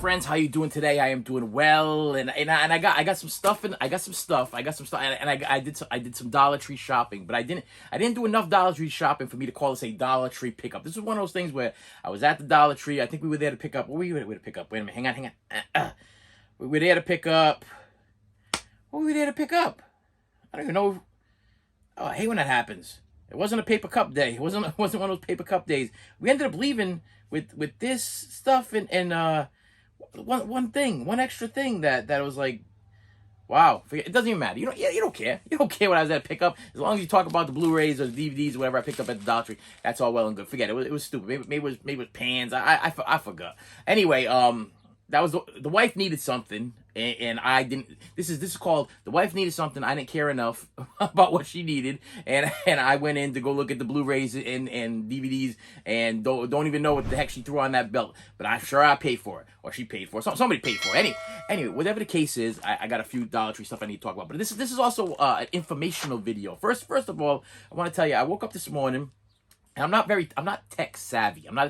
friends, how you doing today? I am doing well, and I got some stuff, and I got some stuff, and I did some Dollar Tree shopping, but I didn't do enough Dollar Tree shopping for me to call this a Dollar Tree pickup. This is one of those things where I was at the Dollar Tree. I think we were there to pick up. What were we there to pick up? Wait a minute, hang on. We were there to pick up. What were we there to pick up? I don't even know. Oh, I hate when that happens. It wasn't a paper cup day. It wasn't one of those paper cup days. We ended up leaving with this stuff and one extra thing that was like, wow. It doesn't even matter. You don't care. You don't care what I was at to pick up, as long as you talk about the Blu-rays or the DVDs or whatever I picked up at the Dollar Tree. That's all well and good. Forget it. It was stupid. Maybe it was pans. I forgot. Anyway, that was the wife needed something, and I didn't. This is called the wife needed something. I didn't care enough about what she needed, and I went in to go look at the Blu-rays and DVDs, and don't even know what the heck she threw on that belt. But I'm sure I paid for it, or she paid for it. Somebody paid for it. Anyway, whatever the case is, I got a few Dollar Tree stuff I need to talk about. But this is also an informational video. First of all, I want to tell you, I woke up this morning. And I'm not tech savvy. I'm not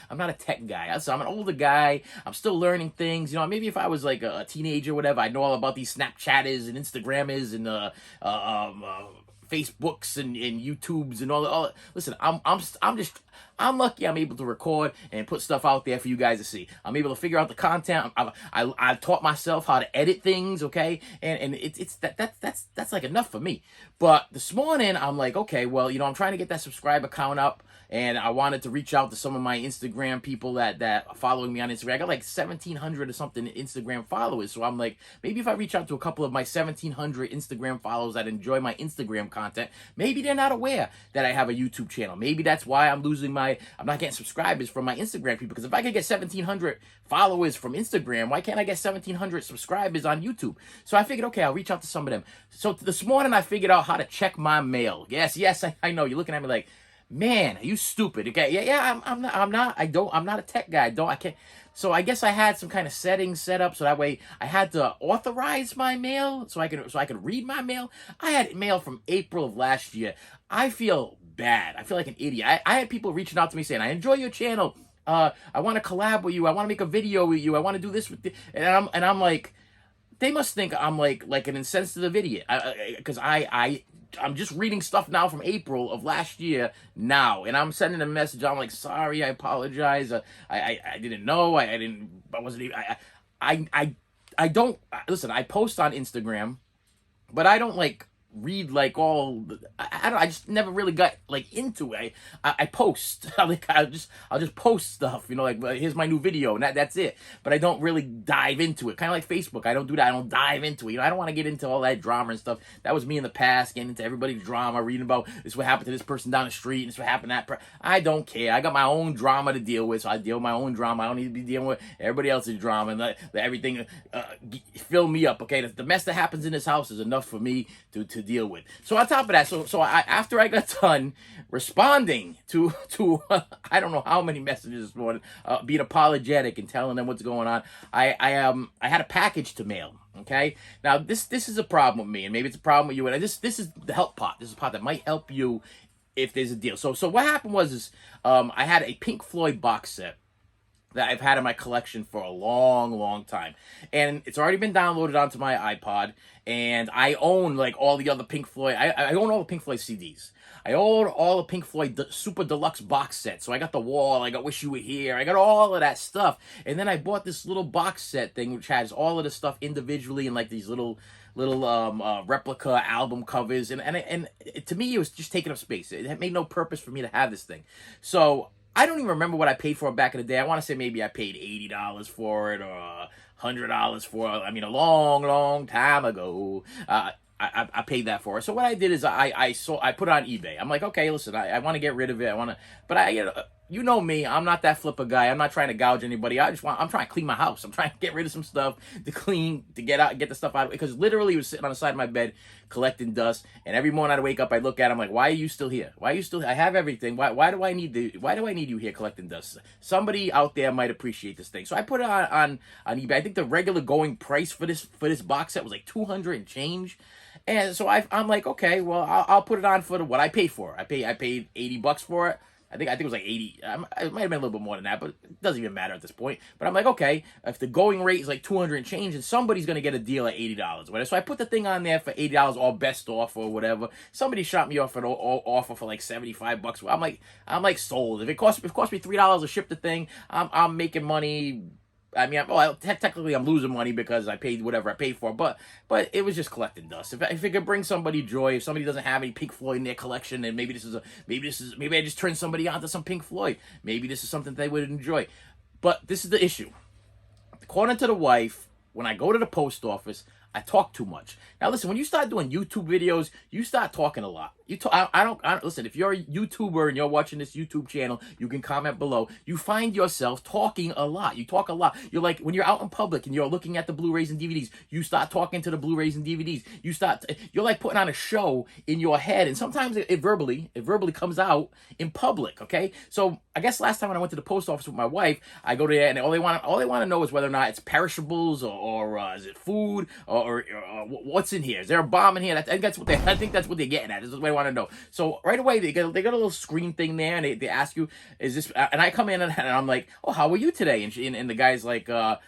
a tech guy. So I'm an older guy. I'm still learning things. You know, maybe if I was like a teenager or whatever, I'd know all about these Snapchatters and Instagrammers and Facebooks and YouTubes and all. Listen, I'm lucky I'm able to record and put stuff out there for you guys to see. I'm able to figure out the content. I've taught myself how to edit things, okay? And that's like enough for me. But this morning I'm like, okay, well, you know, I'm trying to get that subscriber count up, and I wanted to reach out to some of my Instagram people that are following me on Instagram. I got like 1,700 or something Instagram followers. So I'm like, maybe if I reach out to a couple of my 1,700 Instagram followers that enjoy my Instagram content, maybe they're not aware that I have a YouTube channel. Maybe that's why I'm not getting subscribers from my Instagram people. Because if I could get 1,700 followers from Instagram, why can't I get 1,700 subscribers on YouTube? So I figured, okay, I'll reach out to some of them. So this morning I figured out how to check my mail. Yes, I know. You're looking at me like, man, are you stupid? Okay, yeah, I'm not a tech guy. I can't. So I guess I had some kind of settings set up so that way I had to authorize my mail so I could read my mail. I had mail from April of last year. I feel bad. I feel like an idiot. I had people reaching out to me saying, I enjoy your channel. I want to collab with you. I want to make a video with you. I want to do this with you. And I'm like, they must think I'm like an insensitive idiot. Because I'm just reading stuff now from April of last year now, and I'm sending a message. I'm like, sorry, I apologize. I didn't know. I wasn't even. I don't listen. I post on Instagram, but I don't like read like all. I just never really got like into it. I post. I'll just post stuff. You know, like here's my new video, and that's it. But I don't really dive into it. Kind of like Facebook. I don't do that. I don't dive into it. You know, I don't want to get into all that drama and stuff. That was me in the past, getting into everybody's drama, reading about this what happened to this person down the street, and this what happened to that. I don't care. I got my own drama to deal with, so I deal with my own drama. I don't need to be dealing with everybody else's drama and let everything fill me up. Okay, the mess that happens in this house is enough for me to deal with. So on top of that, so after I got done responding to I don't know how many messages this morning, being apologetic and telling them what's going on, I had a package to mail. Okay, now this is a problem with me, and maybe it's a problem with you. And this is the help part. This is a part that might help you if there's a deal. So what happened was I had a Pink Floyd box set that I've had in my collection for a long time, and it's already been downloaded onto my iPod, and I own like all the other Pink Floyd. I own all the Pink Floyd CDs. I own all the Pink Floyd Super Deluxe box set. So I got The Wall, I got Wish You Were Here, I got all of that stuff, and then I bought this little box set thing which has all of the stuff individually in like these little replica album covers, and to me it was just taking up space. It had made no purpose for me to have this thing. So I don't even remember what I paid for it back in the day. I want to say maybe I paid $80 for it or $100 for it. I mean, a long time ago. I paid that for it. So what I did is I put it on eBay. I'm like, okay, listen, I want to get rid of it. But you know me, I'm not that flipper guy. I'm not trying to gouge anybody. I'm trying to clean my house. I'm trying to get rid of some stuff to get the stuff out of it. Because literally it was sitting on the side of my bed collecting dust. And every morning I'd wake up, I'd look at it, I'm like, why are you still here? Why are you still here? I have everything. Why do I need you here collecting dust? Somebody out there might appreciate this thing. So I put it on eBay. I think the regular going price for this box set was like $200 and change. And so I'm like, okay, well, I'll put it on for what I paid for it. I paid $80 for it. I think it was like 80. It might have been a little bit more than that, but it doesn't even matter at this point. But I'm like, okay, if the going rate is like 200 and change, then somebody's gonna get a deal at $80. Whatever. So I put the thing on there for $80, all best off or whatever. Somebody shot me off an offer for like $75. I'm like sold. If it cost me $3 to ship the thing, I'm making money. I mean, technically I'm losing money because I paid whatever I paid for, but it was just collecting dust. If it could bring somebody joy, if somebody doesn't have any Pink Floyd in their collection, then maybe I just turned somebody onto some Pink Floyd. Maybe this is something they would enjoy. But this is the issue. According to the wife, when I go to the post office, I talk too much. Now listen, when you start doing YouTube videos, you start talking a lot. I don't listen. If you're a YouTuber and you're watching this YouTube channel, you can comment below. You find yourself talking a lot. You talk a lot. You're like when you're out in public and you're looking at the Blu-rays and DVDs. You start talking to the Blu-rays and DVDs. You're like putting on a show in your head, and sometimes it verbally comes out in public. Okay, so I guess last time when I went to the post office with my wife, I go there and all they want to know is whether or not it's perishables or is it food or what's in here. Is there a bomb in here? I think that's what they're getting at. This is what I want to know. So right away they got a little screen thing there, and they ask you, is this? And I come in and I'm like, oh, how are you today? And the guy's like, I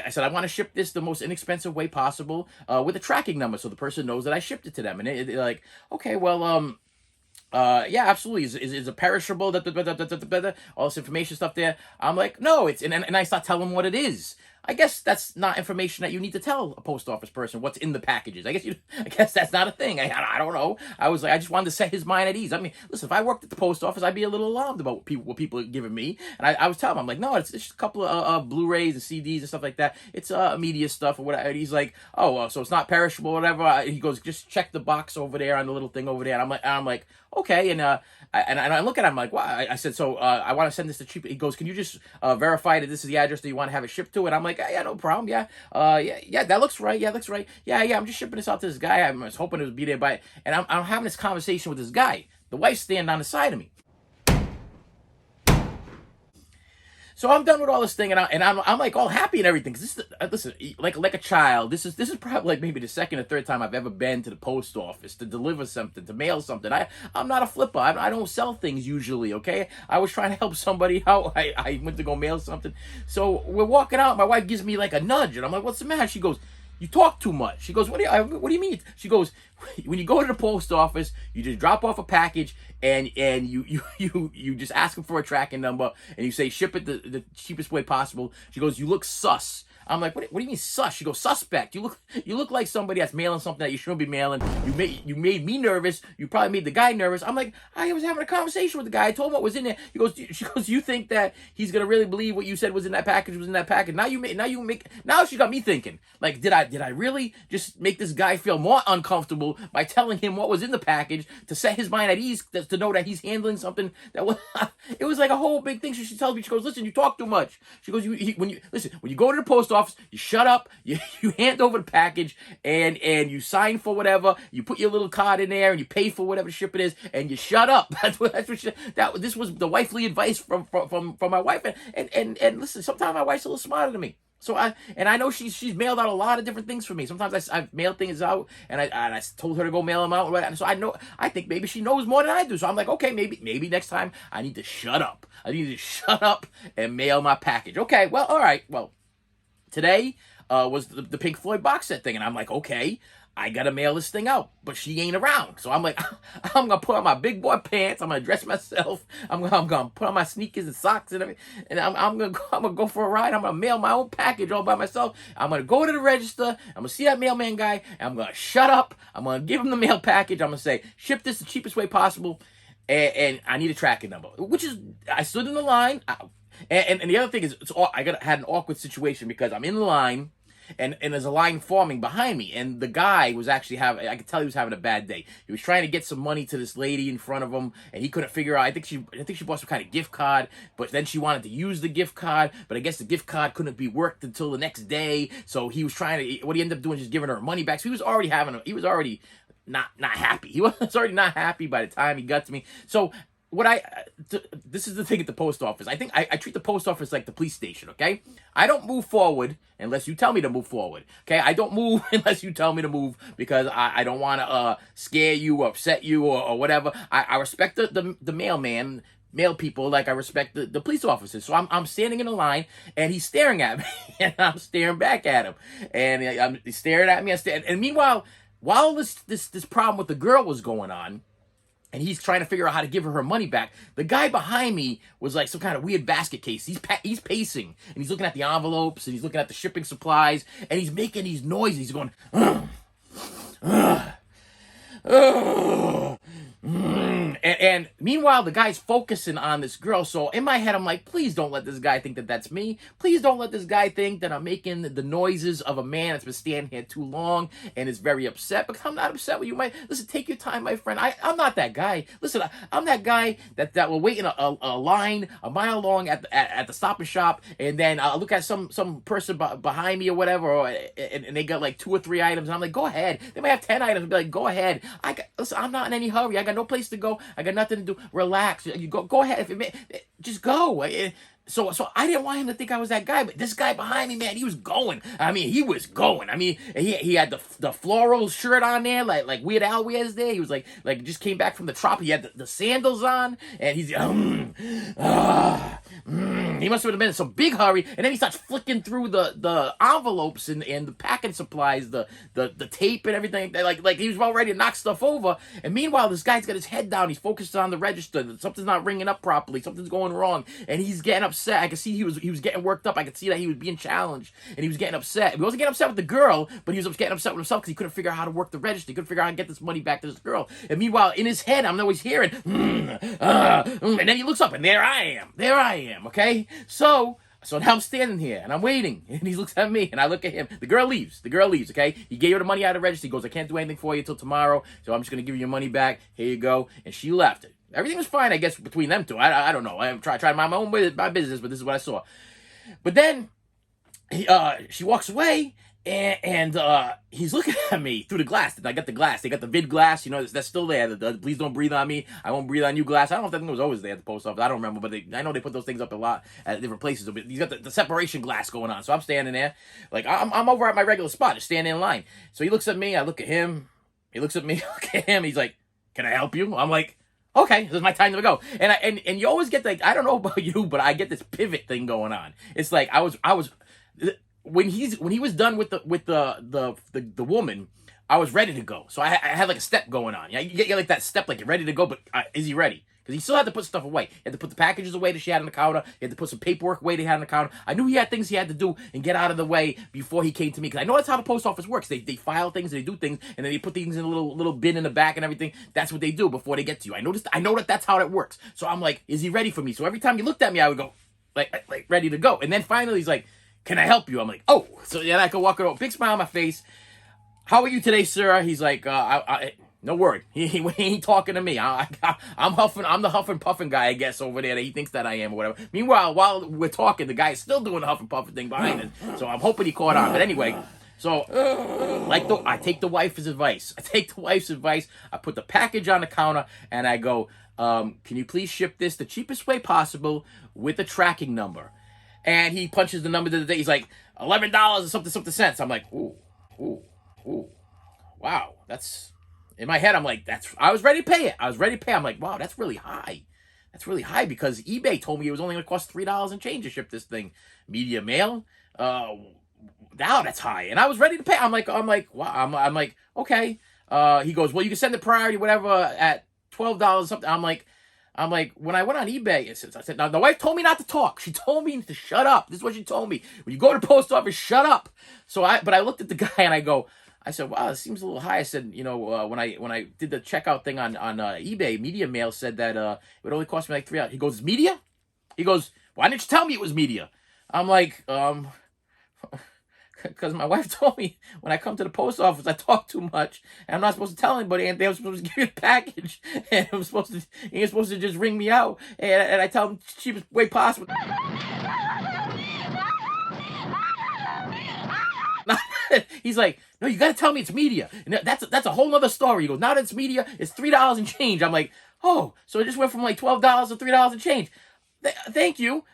said I want to ship this the most inexpensive way possible with a tracking number, so the person knows that I shipped it to them. And they're like, okay, well, yeah, absolutely. Is a perishable? All this information stuff there. I'm like, no, it's and I start telling them what it is. I guess that's not information that you need to tell a post office person what's in the packages. I guess that's not a thing. I don't know. I was like, I just wanted to set his mind at ease. I mean, listen, if I worked at the post office, I'd be a little alarmed about what people are giving me. And I was telling him, I'm like, no, it's just a couple of Blu-rays and CDs and stuff like that. It's media stuff or whatever. And he's like, oh, so it's not perishable or whatever. He goes, just check the box over there on the little thing over there. And I'm like, okay. And I look at him like, wow. I said, so I want to send this to cheap. He goes, can you just verify that this is the address that you want to have it shipped to? And I'm like, yeah, no problem. Yeah, yeah, that looks right. Yeah, looks right. Yeah, I'm just shipping this out to this guy. I was hoping it would be there by. And I'm having this conversation with this guy. The wife's standing on the side of me. So I'm done with all this thing, and I'm like all happy and everything. Cause listen, like a child. This is probably like maybe the second or third time I've ever been to the post office to deliver something, to mail something. I'm not a flipper. I don't sell things usually. Okay, I was trying to help somebody out. I went to go mail something. So we're walking out. My wife gives me like a nudge, and I'm like, "What's the matter?" She goes, "You talk too much." She goes, what do you mean? She goes, when you go to the post office, you just drop off a package and you just ask them for a tracking number and you say ship it the cheapest way possible. She goes, you look sus. I'm like, what do you mean sus? She goes, suspect. You look like somebody that's mailing something that you shouldn't be mailing. You made me nervous. You probably made the guy nervous. I'm like, I was having a conversation with the guy. I told him what was in there. She goes, you think that he's gonna really believe what you said was in that package was in that package? Now she got me thinking. Like, did I really just make this guy feel more uncomfortable by telling him what was in the package to set his mind at ease, to know that he's handling something that was it was like a whole big thing. She tells me, she goes, listen, you talk too much. She goes, when you go to the post office, you shut up, you hand over the package, and you sign for whatever, you put your little card in there, and you pay for whatever the ship it is, and you shut up. This was the wifely advice from my wife, and listen, sometimes my wife's a little smarter than me. So I know she's mailed out a lot of different things for me. Sometimes I've mailed things out, and I told her to go mail them out. Right? So I think maybe she knows more than I do. So I'm like, okay, maybe next time I need to shut up. I need to shut up and mail my package. Okay, well, all right, well. Today was the Pink Floyd box set thing, and I'm like, okay, I gotta mail this thing out, but she ain't around. So I'm like, I'm gonna put on my big boy pants. I'm gonna dress myself. I'm gonna put on my sneakers and socks and everything, and I'm gonna go for a ride. I'm gonna mail my own package all by myself. I'm gonna go to the register. I'm gonna see that mailman guy, and I'm gonna shut up. I'm gonna give him the mail package. I'm gonna say, ship this the cheapest way possible, and I need a tracking number. Which is, I stood in the line. And the other thing is, had an awkward situation because I'm in the line, and there's a line forming behind me, and the guy was actually I could tell he was having a bad day. He was trying to get some money to this lady in front of him, and he couldn't figure out. I think she bought some kind of gift card, but then she wanted to use the gift card, but I guess the gift card couldn't be worked until the next day. So he was trying to. What he ended up doing is just giving her money back. So he was already not happy. He was already not happy by the time he got to me. So. This is the thing at the post office. I think I treat the post office like the police station, okay? I don't move forward unless you tell me to move forward, okay? I don't move unless you tell me to move because I don't want to scare you or upset you or whatever. I respect the mailman male people like I respect the police officers. So I'm standing in a line, and he's staring at me, and I'm staring back at him, and he's staring at me. And meanwhile, while this problem with the girl was going on, and he's trying to figure out how to give her money back, the guy behind me was like some kind of weird basket case. He's pacing, and he's looking at the envelopes, and he's looking at the shipping supplies, and he's making these noises. He's going, and meanwhile, the guy's focusing on this girl. So in my head, I'm like, please don't let this guy think that that's me. Please don't let this guy think that I'm making the noises of a man that's been standing here too long and is very upset. Because I'm not upset with you. Listen, take your time, my friend. I'm not that guy. Listen, I'm that guy that will wait in a line a mile long at the Stop and Shop, and then I'll look at some person behind me or whatever, and they got like 2 or 3 items. And I'm like, go ahead. They might have 10 items. I'll be like, go ahead. Listen, I'm not in any hurry. I got no place to go. I got nothing to do. Relax. You go ahead. Just go. So I didn't want him to think I was that guy, but this guy behind me, man, he was going. I mean, he was going. I mean, he had the floral shirt on there, like Weird Al wears there. He was like just came back from the trop. He had the sandals on, and he's he must have been in some big hurry. And then he starts flicking through the envelopes and the packing supplies, the tape and everything. Like he was about ready to knock stuff over. And meanwhile, this guy's got his head down. He's focused on the register. Something's not ringing up properly. Something's going wrong, and he's getting upset. I could see he was getting worked up. I could see that he was being challenged, and he was getting upset. He wasn't getting upset with the girl, but he was getting upset with himself because he couldn't figure out how to work the register. He couldn't figure out how to get this money back to this girl. And meanwhile, in his head, I'm always hearing, and then he looks up, and there I am. Okay, so now I'm standing here, and I'm waiting, and he looks at me, and I look at him. The girl leaves, okay? He gave her the money out of the register. He goes, I can't do anything for you until tomorrow, so I'm just going to give you your money back. Here you go. And she left. Everything was fine, I guess, between them two. I don't know. I'm trying to mind my own business, but this is what I saw. But then she walks away, and he's looking at me through the glass. I got the glass. They got the vid glass. You know, that's still there. The please don't breathe on me. I won't breathe on you glass. I don't know if that thing was always there at the post office. I don't remember, but I know they put those things up a lot at different places. But he's got the separation glass going on. So I'm standing there. Like, I'm over at my regular spot, just standing in line. So he looks at me. I look at him. He looks at me. I look at him. He's like, can I help you? I'm like, okay, this is my time to go. And you always get like, I don't know about you, but I get this pivot thing going on. It's like I was when he was done with the woman, I was ready to go. So I had like a step going on. Yeah, you get like that step, like you're ready to go, but is he ready? Because he still had to put stuff away. He had to put the packages away that she had on the counter. He had to put some paperwork away that he had on the counter. I knew he had things he had to do and get out of the way before he came to me. Because I know that's how the post office works. They file things, they do things, and then they put things in a little bin in the back and everything. That's what they do before they get to you. I know that's how it works. So I'm like, is he ready for me? So every time he looked at me, I would go, like ready to go. And then finally he's like, can I help you? I'm like, oh. So then I could walk around, big smile on my face. How are you today, sir? He's like, no word. He ain't talking to me. I'm huffing. I'm the huff and puffing guy, I guess, over there that he thinks that I am or whatever. Meanwhile, while we're talking, the guy is still doing the huff and puffing thing behind us. So I'm hoping he caught on. But anyway, so I take the wife's advice. I put the package on the counter and I go, can you please ship this the cheapest way possible with a tracking number? And he punches the number to the day. He's like, $11 and something cents. I'm like, ooh, wow, that's. In my head, I'm like, I was ready to pay it. I'm like, wow, that's really high. Because eBay told me it was only going to cost $3 and change to ship this thing. Media mail, now that's high. And I was ready to pay. I'm like, wow. I'm like, okay. He goes, well, you can send the priority, whatever, at $12 or something. I'm like, when I went on eBay, I said, now the wife told me not to talk. She told me to shut up. This is what she told me. When you go to the post office, shut up. But I looked at the guy and I said, wow, this seems a little high. I said, when I did the checkout thing on eBay, Media Mail said that it would only cost me like $3. He goes, it's media? He goes, why didn't you tell me it was media? I'm like, because my wife told me when I come to the post office, I talk too much, and I'm not supposed to tell anybody, and they were supposed to give me a package, and you're supposed to just ring me out, and I tell them cheapest way possible. He's like, no, you got to tell me it's media. And that's a whole other story. He goes, now that it's media, it's $3 and change. I'm like, oh, so it just went from like $12 to $3 and change. Thank you.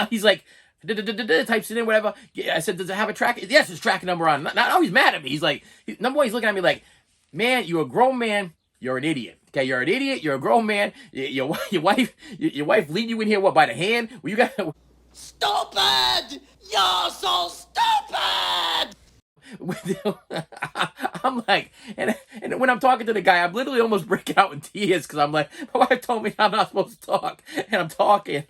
He's like, types it in, whatever. I said, does it have a track? Yes, there's tracking number on. Now he's mad at me. He's like, number one, he's looking at me like, man, you're a grown man. You're an idiot. Okay, you're an idiot. You're a grown man. Your wife lead you in here what by the hand? Well, you got Stupid! You're so stupid! I'm like, and when I'm talking to the guy, I'm literally almost breaking out in tears because I'm like, my wife told me I'm not supposed to talk, and I'm talking,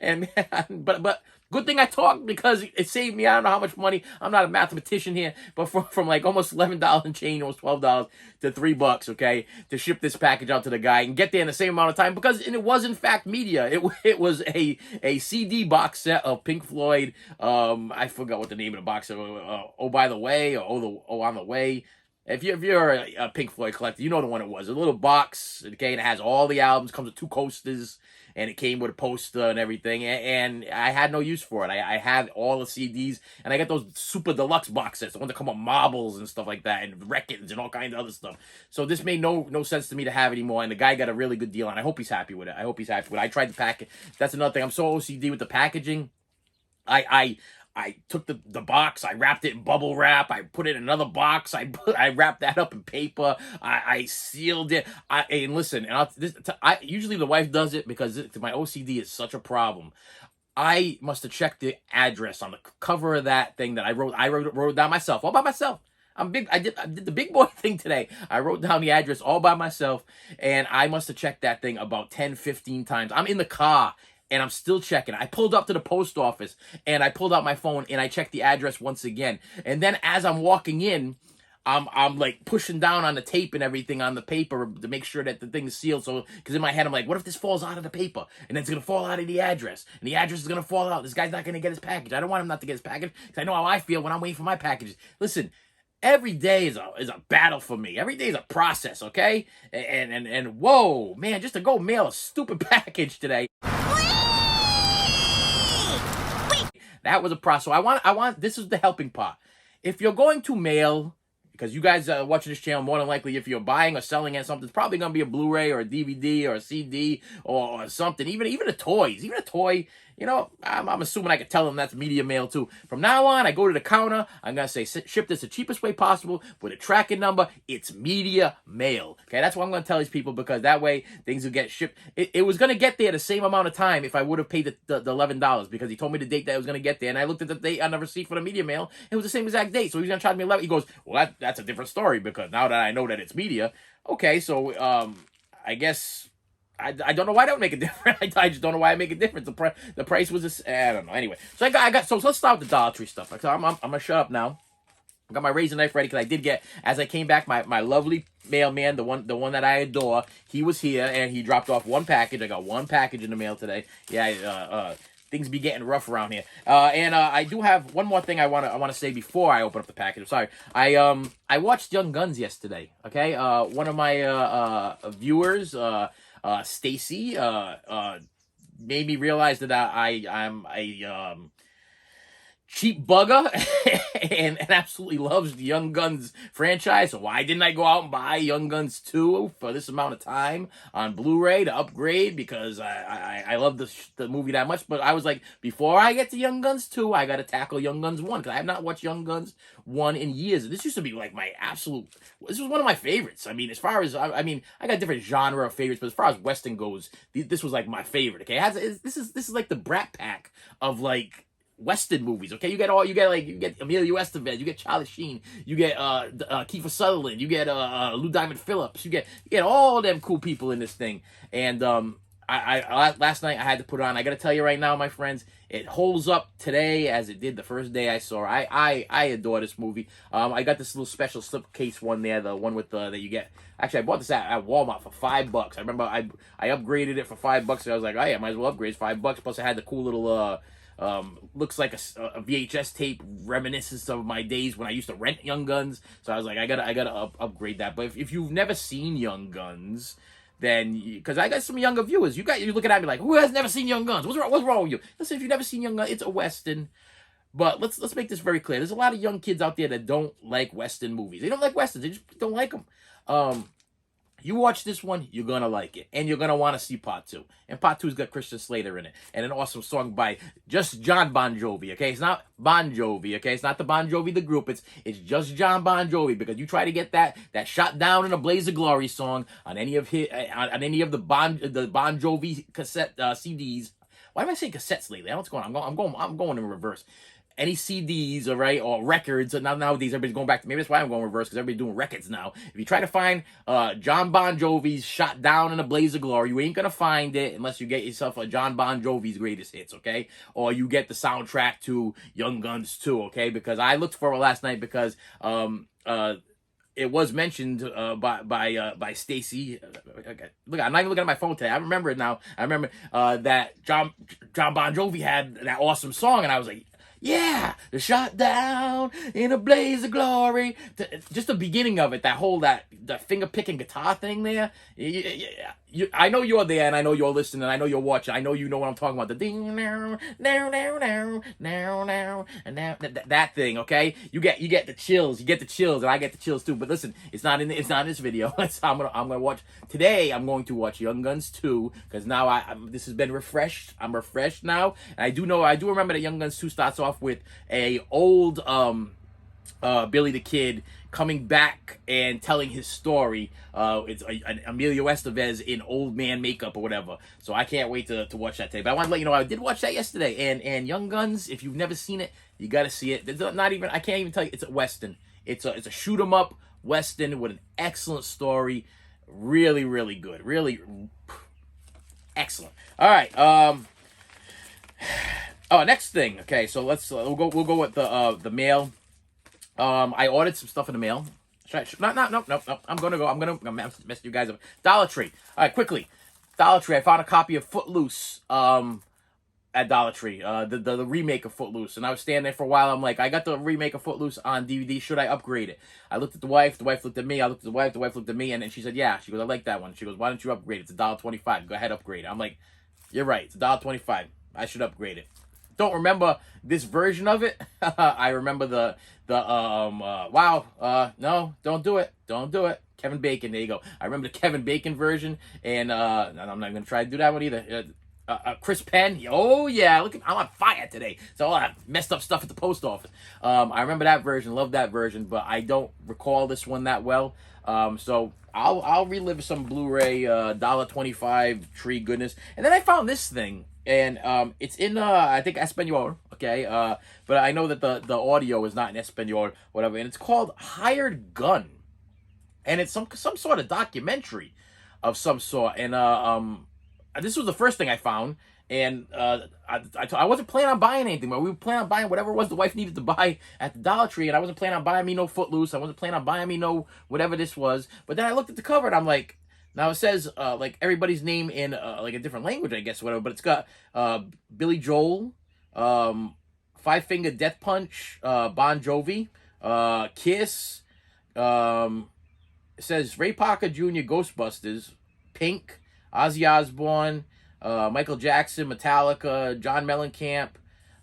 and but good thing I talked because it saved me. I don't know how much money. I'm not a mathematician here, but from like almost $11 and change, almost $12 to $3, okay, to ship this package out to the guy and get there in the same amount of time because it was in fact media. It was a CD box set of Pink Floyd. I forgot what the name of the box set. Oh by the way, or oh on the way. If you're a Pink Floyd collector, you know the one it was. A little box, okay, and it has all the albums, comes with 2 coasters, and it came with a poster and everything, and I had no use for it. I had all the CDs, and I got those super deluxe box sets, the ones that come with marbles and stuff like that, and records and all kinds of other stuff. So this made no sense to me to have anymore, and the guy got a really good deal, and I hope he's happy with it. I tried to pack it. That's another thing. I'm so OCD with the packaging. I took the box, I wrapped it in bubble wrap, I put it in another box, I wrapped that up in paper, I sealed it. And listen, and usually the wife does it because my OCD is such a problem. I must have checked the address on the cover of that thing that I wrote it down myself, all by myself. I'm big. I did the big boy thing today. I wrote down the address all by myself, and I must have checked that thing about 10, 15 times. I'm in the car, and I'm still checking. I pulled up to the post office, and I pulled out my phone, and I checked the address once again. And then as I'm walking in, I'm like pushing down on the tape and everything on the paper to make sure that the thing is sealed. So, because in my head, I'm like, what if this falls out of the paper? And then it's going to fall out of the address. And the address is going to fall out. This guy's not going to get his package. I don't want him not to get his package because I know how I feel when I'm waiting for my packages. Listen, every day is a battle for me. Every day is a process, okay? And whoa, man, just to go mail a stupid package today. That was a process. So I want, this is the helping part. If you're going to mail, because you guys are watching this channel, more than likely, if you're buying or selling at something, it's probably going to be a Blu-ray or a DVD or a CD or something. Even a toys. Even a toy, you know, I'm assuming I could tell them that's media mail too. From now on, I go to the counter. I'm going to say, ship this the cheapest way possible with a tracking number. It's media mail. Okay, that's what I'm going to tell these people because that way things will get shipped. It was going to get there the same amount of time if I would have paid the $11 because he told me the date that it was going to get there. And I looked at the date on the receipt for the media mail. It was the same exact date. So he's going to charge me $11. He goes, well, that's a different story because now that I know that it's media. Okay, so I guess... I don't know why that would make a difference. I just don't know why it make a difference. The price was this. I don't know. Anyway, so so let's start with the Dollar Tree stuff. I'm gonna shut up now. I got my razor knife ready because I did get, as I came back, my lovely mailman, the one that I adore. He was here and he dropped off one package. I got one package in the mail today. Yeah, things be getting rough around here. And I do have one more thing I wanna say before I open up the package. I'm sorry. I watched Young Guns yesterday. Okay, one of my viewers. Stacy made me realize that I'm a cheap bugger and absolutely loves the Young Guns franchise. So why didn't I go out and buy Young Guns 2 for this amount of time on Blu-ray to upgrade? Because I love the movie that much. But I was like, before I get to Young Guns 2, I got to tackle Young Guns 1 because I have not watched Young Guns 1 in years. This used to be like my absolute... This was one of my favorites. I mean, as far as... I mean, I got different genre of favorites, but as far as Western goes, this was like my favorite, okay? This is like the Brat Pack of like... Western movies, okay? You get Emilio Estevez, you get Charlie Sheen, you get Kiefer Sutherland, you get Lou Diamond Phillips, you get all them cool people in this thing. And I last night I had to put it on. I gotta tell you right now, my friends, it holds up today as it did the first day I saw it. I adore this movie. I got this little special slipcase one there, the one with that you get. Actually, I bought this at Walmart for $5. I remember I upgraded it for $5. So I was like, oh yeah, I might as well upgrade. It's $5. Plus, I had the cool little looks like a VHS tape reminiscence of my days when I used to rent Young Guns. So I was like, I gotta upgrade that. But if you've never seen Young Guns, then because I got some younger viewers, you're looking at me like, who has never seen Young Guns? What's wrong with you? Listen, if you've never seen Young Guns, it's a Western. But let's make this very clear. There's a lot of young kids out there that don't like Western movies. They don't like Westerns. They just don't like them. You watch this one, you're gonna like it, and you're gonna want to see part two. And part two's got Christian Slater in it, and an awesome song by just John Bon Jovi. Okay, it's not Bon Jovi. Okay, it's not the Bon Jovi the group. It's just John Bon Jovi, because you try to get that "Shot Down in a Blaze of Glory" song on any of the Bon Jovi cassette CDs. Why am I saying cassettes lately? I don't know what's going on. I'm going in reverse. Any CDs, all right, or records. Nowadays, everybody's going back to, maybe that's why I'm going reverse, because everybody's doing records now. If you try to find John Bon Jovi's "Shot Down in a Blaze of Glory," you ain't gonna find it unless you get yourself a John Bon Jovi's greatest hits, okay? Or you get the soundtrack to Young Guns 2, okay? Because I looked for it last night, because it was mentioned by Stacy. Look, I'm not even looking at my phone today. I remember it now. I remember that John Bon Jovi had that awesome song, and I was like, yeah, the "Shot Down in a Blaze of Glory." Just the beginning of it, that finger picking guitar thing there. I know you're there, and I know you're listening, and I know you're watching. I know you know what I'm talking about. The ding now, and now that thing. Okay, you get the chills. You get the chills, and I get the chills too. But listen, it's not in this video. I'm gonna watch today. I'm going to watch Young Guns 2, because now this has been refreshed. I'm refreshed now, and I do remember that Young Guns 2 starts off with a old Billy the Kid coming back and telling his story. It's an Emilio Estevez in old man makeup or whatever. So I can't wait to watch that today. But I want to let you know, I did watch that yesterday. And Young Guns, if you've never seen it, you got to see it. There's I can't even tell you, it's a Western. It's a shoot 'em up Western with an excellent story. Really, really good. Really excellent. All right. Next thing. Okay, so we'll go with the mail. I ordered some stuff in the mail. No. I'm gonna mess you guys up. Dollar Tree. All right, quickly. Dollar Tree. I found a copy of Footloose. At Dollar Tree. The remake of Footloose, and I was standing there for a while. I'm like, I got the remake of Footloose on DVD. Should I upgrade it? I looked at the wife. The wife looked at me. I looked at the wife. The wife looked at me, and then she said, "Yeah." She goes, "I like that one." She goes, "Why don't you upgrade it? It's $1.25. Go ahead, upgrade it." I'm like, "You're right. It's $1.25. I should upgrade it." Don't remember this version of it. I remember no, don't do it. Kevin Bacon, there you go. I remember the Kevin Bacon version, and I'm not gonna try to do that one either. Chris Penn, oh yeah, I'm on fire today. So all that messed up stuff at the post office. I remember that version, love that version, but I don't recall this one that well. So I'll relive some Blu-ray $1.25 tree goodness. And then I found this thing. And it's in I think Espanol, okay, but I know that the audio is not in Espanol, whatever, and it's called Hired Gun, and it's some sort of documentary of some sort, and this was the first thing I found, and I wasn't planning on buying anything, but we were planning on buying whatever it was the wife needed to buy at the Dollar Tree, and I wasn't planning on buying me no Footloose, I wasn't planning on buying me no whatever this was, but then I looked at the cover and I'm like, now it says like everybody's name in like a different language, I guess, whatever. But it's got Billy Joel, Five Finger Death Punch, Bon Jovi, Kiss. It says Ray Parker Jr. Ghostbusters, Pink, Ozzy Osbourne, Michael Jackson, Metallica, John Mellencamp,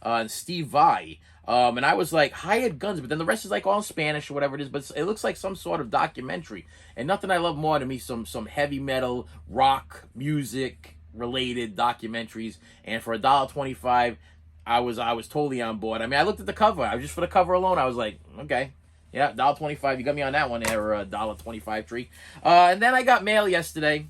and Steve Vai. And I was like, Hired Guns, but then the rest is like all Spanish or whatever it is, but it looks like some sort of documentary. And nothing I love more to me, some heavy metal, rock, music related documentaries. And for $1.25, I was totally on board. I mean, I looked at the cover. I was just for the cover alone, I was like, okay, yeah, $1.25. You got me on that one there, $1.25 tree. And then I got mail yesterday.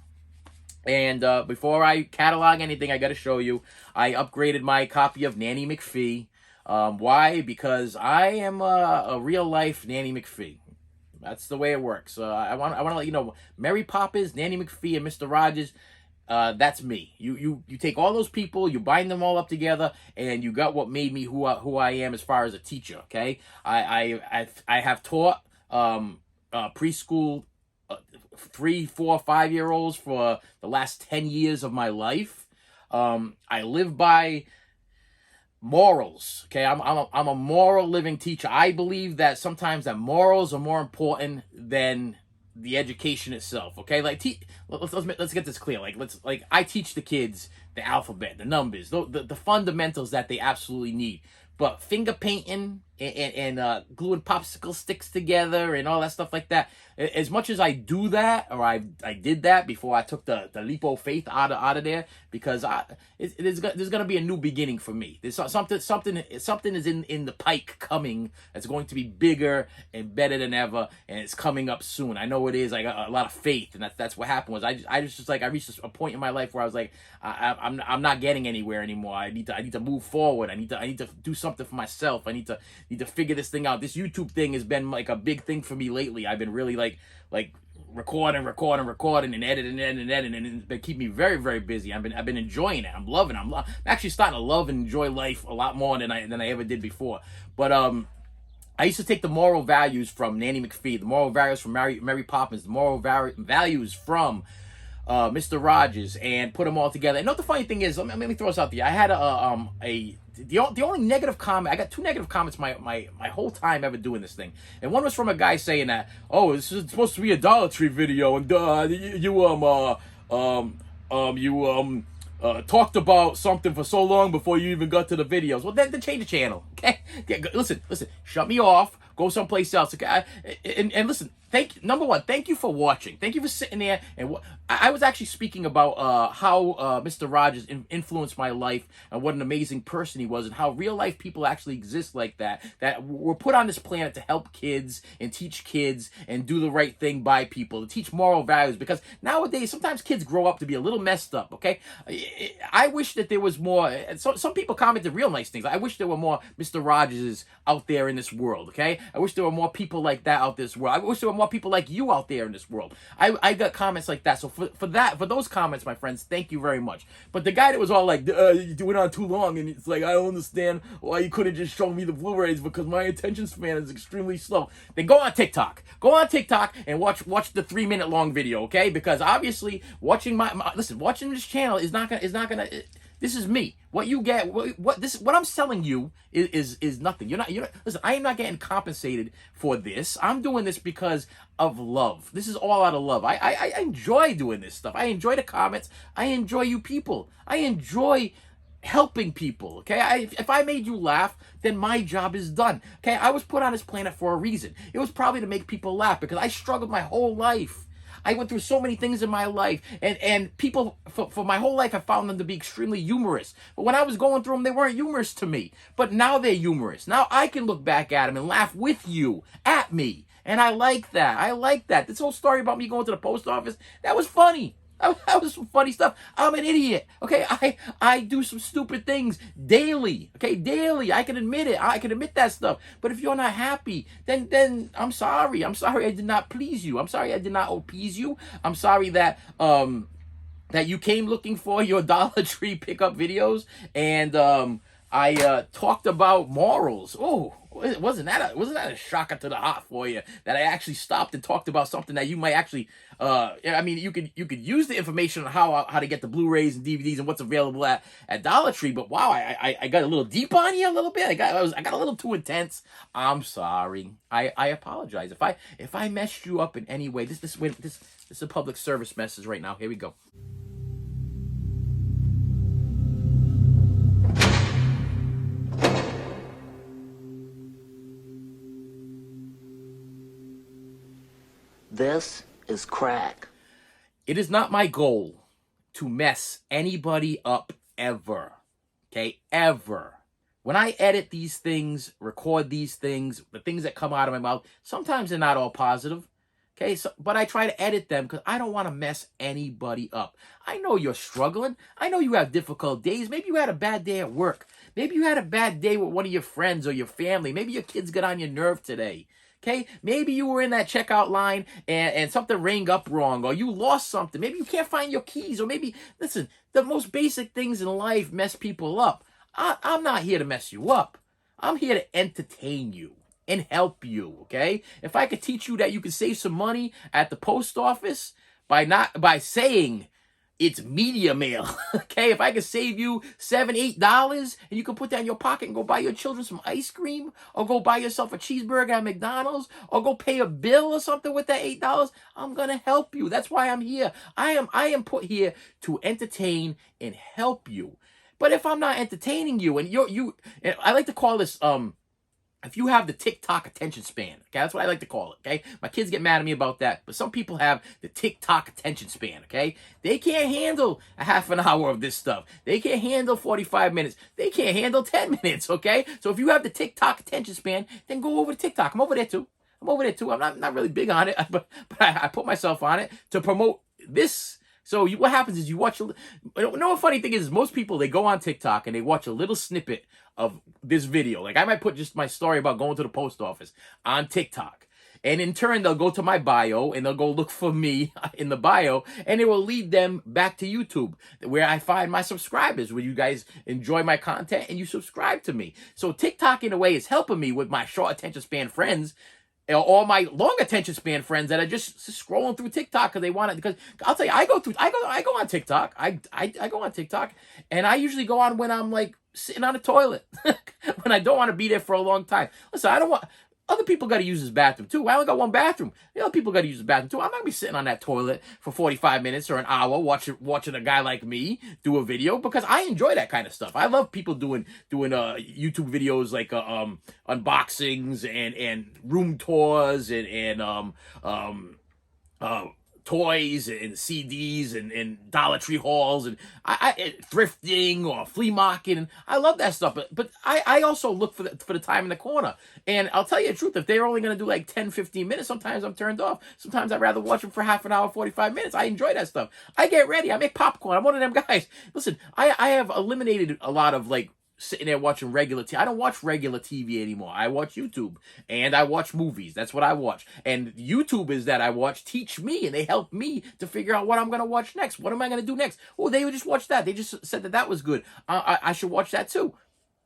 And before I catalog anything, I got to show you, I upgraded my copy of Nanny McPhee. Why? Because I am a real life Nanny McPhee. That's the way it works. I want to let you know, Mary Poppins, Nanny McPhee, and Mr. Rogers. That's me. You take all those people, you bind them all up together, and you got what made me who I am as far as a teacher. Okay, I have taught preschool 3, 4, 5-year-olds for the last 10 years of my life. I live by morals. Okay, I'm a moral living teacher. I believe that sometimes that morals are more important than the education itself. Okay, like let's get this clear. Like I teach the kids the alphabet, the numbers, the fundamentals that they absolutely need. But finger painting and gluing popsicle sticks together and all that stuff like that. As much as I do that, or I did that before I took the leap of faith out of there, because there's gonna be a new beginning for me. There's something is in the pike coming that's going to be bigger and better than ever, and it's coming up soon. I know it is. I got a lot of faith, and that's what happened. Was I just like, I reached a point in my life where I was like, I'm not getting anywhere anymore. I need to move forward. I need to do something for myself. I need to figure this thing out. This YouTube thing has been like a big thing for me lately. I've been really like recording and editing, and it's been keep me very, very busy. I've been enjoying it. I'm loving it. I'm actually starting to love and enjoy life a lot more than I ever did before. But I used to take the moral values from Nanny McPhee, the moral values from Mary Poppins, the moral values from Mr. Rogers, and put them all together. And you know what the funny thing is? Let me throw this out there. I had the only negative comment. I got 2 negative comments my whole time ever doing this thing, and one was from a guy saying that, oh, this is supposed to be a Dollar Tree video, and you talked about something for so long before you even got to the videos. Well, then change the channel, okay? Listen, shut me off. Go someplace else, okay? And listen, number one, thank you for watching. Thank you for sitting there. And I was actually speaking about how Mr. Rogers influenced my life, and what an amazing person he was, and how real life people actually exist like that were put on this planet to help kids and teach kids and do the right thing by people, to teach moral values. Because nowadays, sometimes kids grow up to be a little messed up, okay? I wish that there was more. Some people commented real nice things. I wish there were more Mr. Rogerses out there in this world, okay? I wish there were more people like that out this world. I wish there were more people like you out there in this world. I got comments like that. So for those comments, my friends, thank you very much. But the guy that was all like, you went on too long, and it's like, I don't understand why you couldn't just show me the Blu-rays, because my attention span is extremely slow. Then go on TikTok. Go on TikTok and watch the 3-minute long video, okay? Because obviously watching watching this channel is not gonna. This is me. What you get, what I'm selling you is nothing. You're not. Listen, I am not getting compensated for this. I'm doing this because of love. This is all out of love. I enjoy doing this stuff. I enjoy the comments. I enjoy you people. I enjoy helping people, okay? If I made you laugh, then my job is done, okay? I was put on this planet for a reason. It was probably to make people laugh, because I struggled my whole life. I went through so many things in my life, and people for my whole life, I found them to be extremely humorous. But when I was going through them, they weren't humorous to me. But now they're humorous. Now I can look back at them and laugh with you, at me. And I like that. I like that. This whole story about me going to the post office, that was funny. That was some funny stuff. I'm an idiot, okay? I do some stupid things daily, okay? Daily. I can admit it. I can admit that stuff. But if you're not happy, then I'm sorry. I'm sorry I did not please you. I'm sorry I did not appease you. I'm sorry that that you came looking for your Dollar Tree pickup videos, and I talked about morals. Oh, wasn't that a shocker to the heart for you, that I actually stopped and talked about something that you might actually I mean, you could use the information on how to get the Blu-rays and DVDs and what's available at Dollar Tree. But wow, I got a little deep on you a little bit. I got a little too intense. I'm sorry. I apologize if I messed you up in any way. This is a public service message right now. Here we go. This is crack. It is not my goal to mess anybody up ever. Okay? Ever. When I edit these things, record these things, the things that come out of my mouth, sometimes they're not all positive. Okay? But I try to edit them because I don't want to mess anybody up. I know you're struggling. I know you have difficult days. Maybe you had a bad day at work. Maybe you had a bad day with one of your friends or your family. Maybe your kids got on your nerve today. Okay, maybe you were in that checkout line and something rang up wrong, or you lost something. Maybe you can't find your keys, or maybe, listen, the most basic things in life mess people up. I'm not here to mess you up. I'm here to entertain you and help you, okay? If I could teach you that you can save some money at the post office by saying it's media mail, okay? If I could save you $7, $8, and you can put that in your pocket and go buy your children some ice cream, or go buy yourself a cheeseburger at McDonald's, or go pay a bill or something with that $8, I'm gonna help you. That's why I'm here. I am put here to entertain and help you. But if I'm not entertaining you, and and I like to call this if you have the TikTok attention span, okay, that's what I like to call it, okay? My kids get mad at me about that, but some people have the TikTok attention span, okay? They can't handle a half an hour of this stuff. They can't handle 45 minutes. They can't handle 10 minutes, okay? So if you have the TikTok attention span, then go over to TikTok. I'm over there too. I'm not really big on it, but I put myself on it to promote this. So what happens is you watch, you know what funny thing is most people, they go on TikTok and they watch a little snippet of this video. Like I might put just my story about going to the post office on TikTok. And in turn, they'll go to my bio and they'll go look for me in the bio, and it will lead them back to YouTube, where I find my subscribers, where you guys enjoy my content and you subscribe to me. So TikTok, in a way, is helping me with my short attention span friends, all my long attention span friends that are just scrolling through TikTok because they want it. Because I'll tell you, I go on TikTok. I go on TikTok, and I usually go on when I'm like sitting on the toilet, when I don't want to be there for a long time. Listen, I don't want. Other people got to use this bathroom too. I only got one bathroom. The other people got to use the bathroom too. I'm not gonna be sitting on that toilet for 45 minutes or an hour watching a guy like me do a video, because I enjoy that kind of stuff. I love people doing YouTube videos like unboxings and room tours and toys and CDs and Dollar Tree hauls and I thrifting or flea market, and I love that stuff. But I also look for the time in the corner. And I'll tell you the truth, if they're only going to do like 10, 15 minutes, sometimes I'm turned off. Sometimes I'd rather watch them for half an hour, 45 minutes. I enjoy that stuff. I get ready. I make popcorn. I'm one of them guys. Listen, I have eliminated a lot of like sitting there watching regular TV. I don't watch regular TV anymore. I watch YouTube and I watch movies. That's what I watch. And YouTubers that I watch teach me, and they help me to figure out what I'm going to watch next. What am I going to do next? Oh, they would just watch that. They just said that was good. I should watch that too.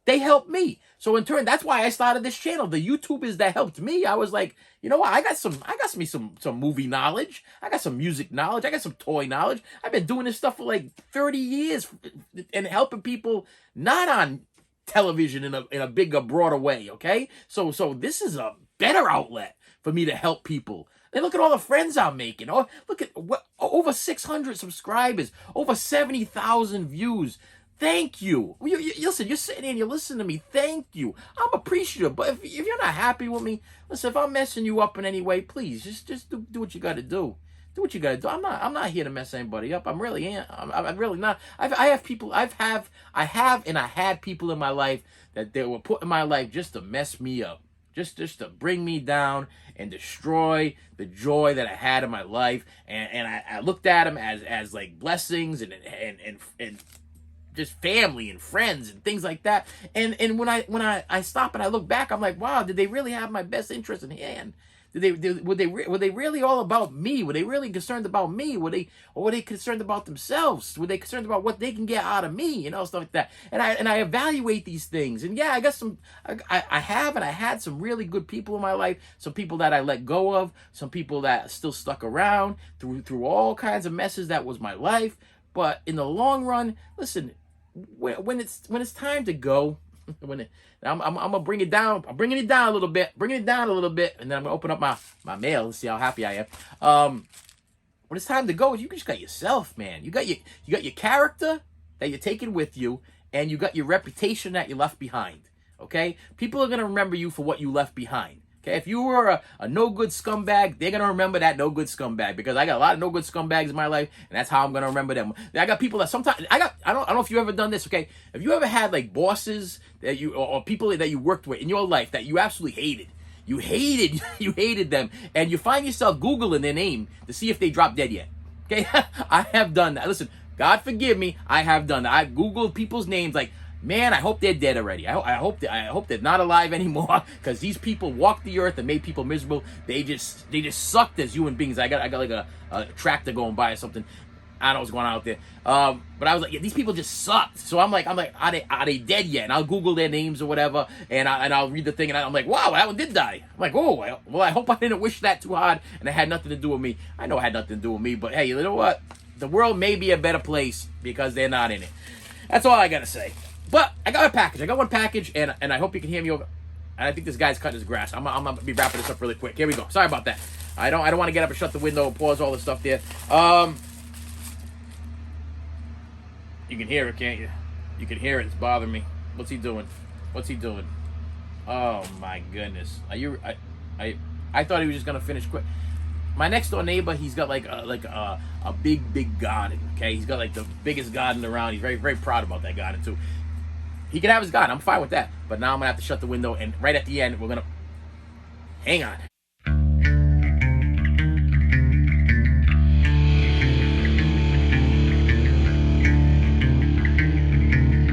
They helped me. So in turn, that's why I started this channel. The YouTubers that helped me, I was like, you know what? I got some movie knowledge. I got some music knowledge. I got some toy knowledge. I've been doing this stuff for like 30 years and helping people not on television in a bigger, broader way, okay? So this is a better outlet for me to help people. And look at all the friends I'm making. Oh, look at over 600 subscribers, over 70,000 views. Thank you. Listen, you're sitting here and you're listening to me. Thank you. I'm appreciative. But if you're not happy with me, listen, if I'm messing you up in any way, please just do what you got to do. Do what you got to do. I'm not here to mess anybody up. I'm really not. I have people. I had people in my life that they were put in my life just to mess me up, just to bring me down and destroy the joy that I had in my life. And I looked at them as like blessings and just family and friends and things like that. And when I stop and I look back, I'm like, wow, did they really have my best interest in hand? Were they really all about me? Were they really concerned about me? Were they concerned about themselves? Were they concerned about what they can get out of me? You know, stuff like that. And I evaluate these things. And yeah, I got some. I had some really good people in my life. Some people that I let go of. Some people that still stuck around through all kinds of messes that was my life. But in the long run, listen, when it's time to go, I'm gonna bring it down. I'm bringing it down a little bit, and then I'm gonna open up my mail and see how happy I am. When it's time to go, you just got yourself, man. You got your character that you're taking with you, and you got your reputation that you left behind. Okay, people are gonna remember you for what you left behind. Okay, if you were a no-good scumbag, they're going to remember that no-good scumbag, because I got a lot of no-good scumbags in my life, and that's how I'm going to remember them. I got people that sometimes, I don't know if you ever done this, okay? Have you ever had, like, bosses that or people that you worked with in your life that you absolutely hated? You hated them, and you find yourself Googling their name to see if they dropped dead yet. Okay, I have done that. Listen, God forgive me, I have done that. I've Googled people's names like, man, I hope they're dead already. I hope they're not alive anymore, because these people walked the earth and made people miserable. They just sucked as human beings. I got like a tractor going by or something. I don't know what's going on out there. But I was like, yeah, these people just sucked. So I'm like, are they dead yet? And I'll Google their names or whatever, and I'll read the thing, and I'm like, wow, that one did die. I'm like, oh, well, I hope I didn't wish that too hard, and it had nothing to do with me. I know it had nothing to do with me, but hey, you know what? The world may be a better place because they're not in it. That's all I gotta say. But I got a package. I got one package, and I hope you can hear me over. And I think this guy's cutting his grass. I'm gonna be wrapping this up really quick. Here we go. Sorry about that. I don't want to get up and shut the window and pause all the stuff there. You can hear it, can't you? You can hear it. It's bothering me. What's he doing? Oh my goodness. Are you? I thought he was just gonna finish quick. My next door neighbor, he's got like a big garden. Okay, he's got like the biggest garden around. He's very proud about that garden too. He can have his garden. I'm fine with that. But now I'm gonna have to shut the window, and right at the end, we're gonna hang on.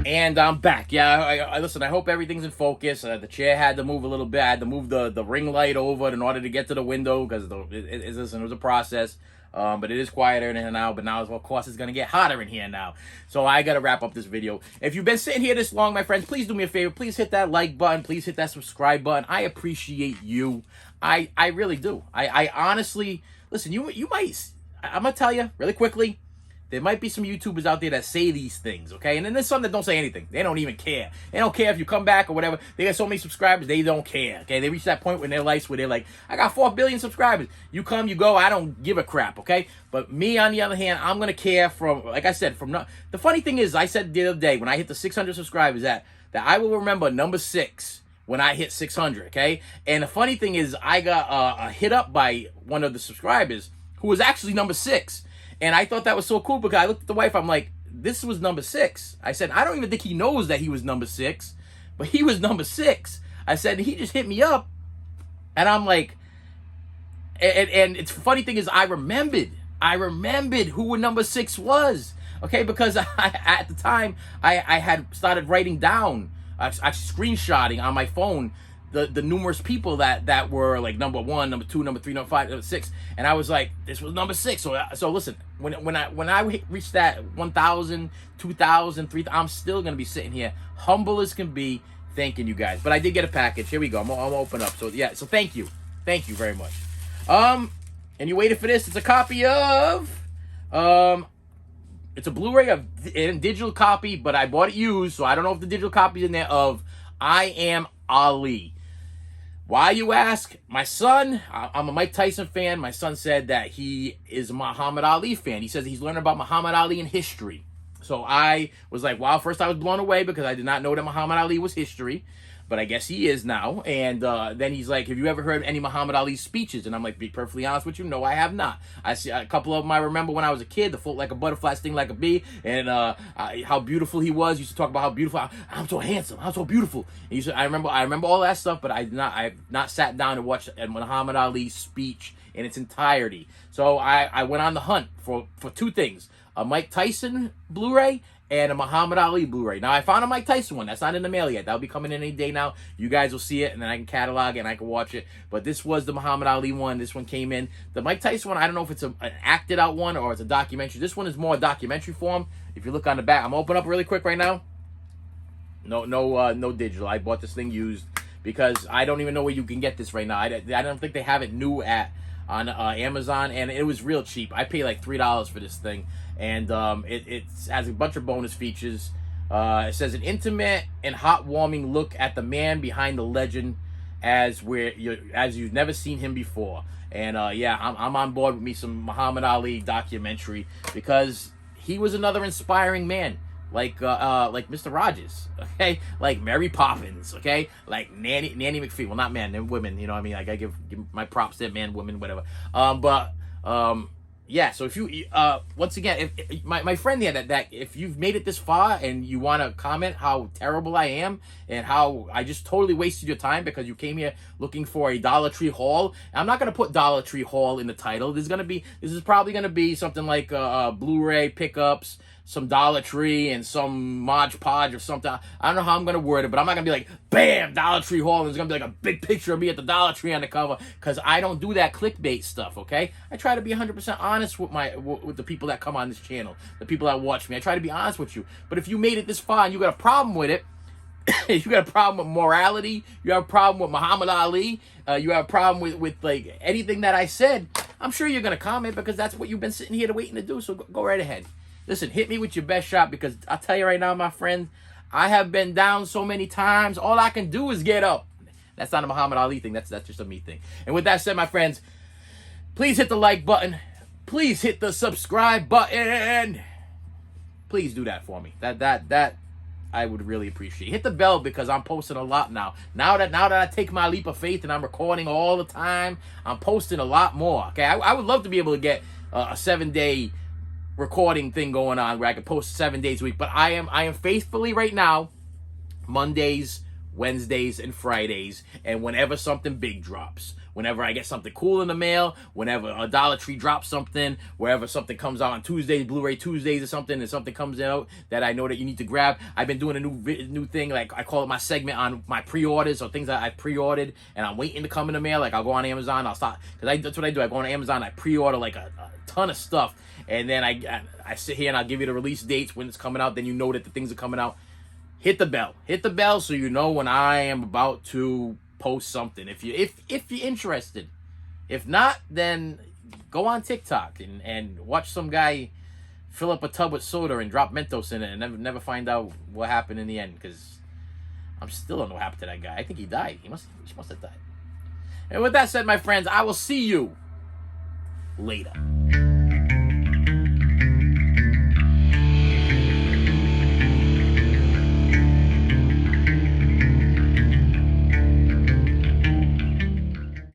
And I'm back. Yeah, I listen. I hope everything's in focus. The chair had to move a little bit. I had to move the ring light over in order to get to the window because listen, it was a process. But it is quieter in here now. But now, of course, it's gonna get hotter in here now. So I gotta wrap up this video. If you've been sitting here this long, my friends, please do me a favor. Please hit that like button. Please hit that subscribe button. I appreciate you. I really do. I honestly listen. You might. I'm gonna tell you really quickly. There might be some YouTubers out there that say these things, okay? And then there's some that don't say anything. They don't even care. They don't care if you come back or whatever. They got so many subscribers, they don't care, okay? They reach that point in their lives where they're like, I got 4 billion subscribers. You come, you go, I don't give a crap, okay? But me, on the other hand, I'm going to care from, like I said, from... The funny thing is, I said the other day, when I hit the 600 subscribers, that I will remember number 6 when I hit 600, okay? And the funny thing is, I got hit up by one of the subscribers who was actually number 6. And I thought that was so cool because I looked at the wife. I'm like, this was number 6. I said, I don't even think he knows that he was number 6, but he was number 6. I said, he just hit me up. And I'm like, and it's the funny thing is I remembered who number 6 was. Okay, because at the time I had started writing down, screenshotting on my phone the numerous people that were like number 1, number 2, number 3, number 5, number 6, and I was like, this was number 6. So listen, when I reach that 1,000, 2,000, 3,000, I'm still gonna be sitting here humble as can be, thanking you guys. But I did get a package. Here we go. I'm gonna open up. So yeah. So thank you very much. And you waited for this. It's a copy of it's a Blu-ray and digital copy, but I bought it used, so I don't know if the digital copy's in there, of I Am Ali. Why, you ask? My son, I'm a Mike Tyson fan. My son said that he is a Muhammad Ali fan. He says he's learning about Muhammad Ali in history. So I was like, wow, first I was blown away because I did not know that Muhammad Ali was history. But I guess he is now. And then he's like, have you ever heard any Muhammad Ali speeches? And I'm like, be perfectly honest with you, no, I have not. I see a couple of them I remember when I was a kid, the float like a butterfly, sting like a bee, and how beautiful he was. He used to talk about how beautiful, I'm so handsome, I'm so beautiful. And he said, I remember all that stuff, but I have not sat down and watched a Muhammad Ali speech in its entirety. So I went on the hunt for 2 things: a Mike Tyson Blu-ray and a Muhammad Ali Blu-ray. Now, I found a Mike Tyson one. That's not in the mail yet. That'll be coming in any day now. You guys will see it, and then I can catalog it, and I can watch it. But this was the Muhammad Ali one. This one came in. The Mike Tyson one, I don't know if it's an acted-out one or it's a documentary. This one is more a documentary form. If you look on the back, I'm going to open up really quick right now. No digital. I bought this thing used because I don't even know where you can get this right now. I don't think they have it new on Amazon, and it was real cheap. I paid like $3 for this thing. And it has a bunch of bonus features. It says an intimate and heartwarming look at the man behind the legend as you've never seen him before. And yeah, I'm on board with me some Muhammad Ali documentary because he was another inspiring man, like Mr. Rogers, okay, like Mary Poppins, okay, like Nanny McPhee. Well, not man, they're women. You know what I mean? Like I give my props to man, women, whatever. Yeah, so if you, once again, if my friend there, that if you've made it this far and you want to comment how terrible I am and how I just totally wasted your time because you came here looking for a Dollar Tree haul, I'm not going to put Dollar Tree haul in the title. This is probably going to be something like Blu-ray pickups, some Dollar Tree, and some Mod Podge or something. I don't know how I'm going to word it, but I'm not going to be like, bam, Dollar Tree haul, and there's going to be like a big picture of me at the Dollar Tree on the cover, because I don't do that clickbait stuff, okay? I try to be 100% honest with the people that come on this channel, the people that watch me. I try to be honest with you. But if you made it this far and you got a problem with it, you got a problem with morality, you have a problem with Muhammad Ali, you have a problem with like anything that I said, I'm sure you're going to comment because that's what you've been sitting here waiting to do, so go right ahead. Listen, hit me with your best shot because I'll tell you right now, my friend, I have been down so many times. All I can do is get up. That's not a Muhammad Ali thing. That's just a me thing. And with that said, my friends, please hit the like button. Please hit the subscribe button. Please do that for me. That I would really appreciate. Hit the bell because I'm posting a lot now. Now that I take my leap of faith and I'm recording all the time, I'm posting a lot more. Okay, I would love to be able to get a 7-day recording thing going on where I can post 7 days a week. But I am faithfully right now Mondays, Wednesdays, and Fridays, and whenever something big drops. Whenever I get something cool in the mail, whenever a Dollar Tree drops something, wherever something comes out on Tuesdays, Blu-ray Tuesdays or something, and something comes out that I know that you need to grab. I've been doing a new thing, like I call it my segment on my pre-orders or things that I pre-ordered and I'm waiting to come in the mail. Like I'll go on Amazon, I'll start, because that's what I do. I go on Amazon, I pre-order like a ton of stuff, and then I sit here and I'll give you the release dates when it's coming out. Then you know that the things are coming out. Hit the bell so you know when I am about to post something. If you're interested. If not, then go on TikTok and watch some guy fill up a tub with soda and drop Mentos in it and never find out what happened in the end, because I'm still don't know what happened to that guy. I think he died. He must have died. And with that said, my friends, I will see you later.